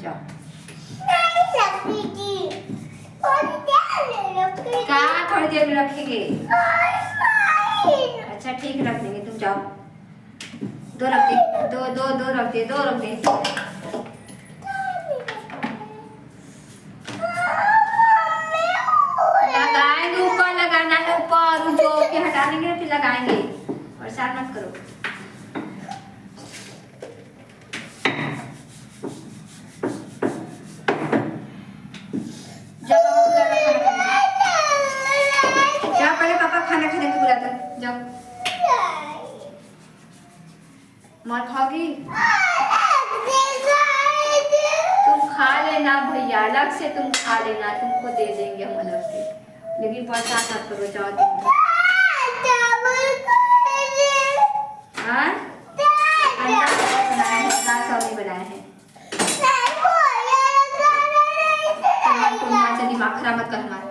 जाओ। रखेगी। कहाँ थोड़ी देर में रखेंगे? अच्छा ठीक रख देंगे, तुम जाओ। दो रख दे, दो दो दो रख दे, दो रख दे। लगाएंगे, ऊपर लगाना है, ऊपर जो के हटा देंगे फिर लगाएंगे। परेशान मत करो। जाओ पहले पापा खाना खाने को बुलाते हैं, जाओ। मार खाओगी? तुम खा लेना भैया, अलग से तुम खा लेना, तुमको दे देंगे हम अलग से, लेकिन परेशान मत करो। जाओ हाँ? दाल चावल बनाए हैं। तुम यहाँ से दिमाग खराब मत कर हमारा।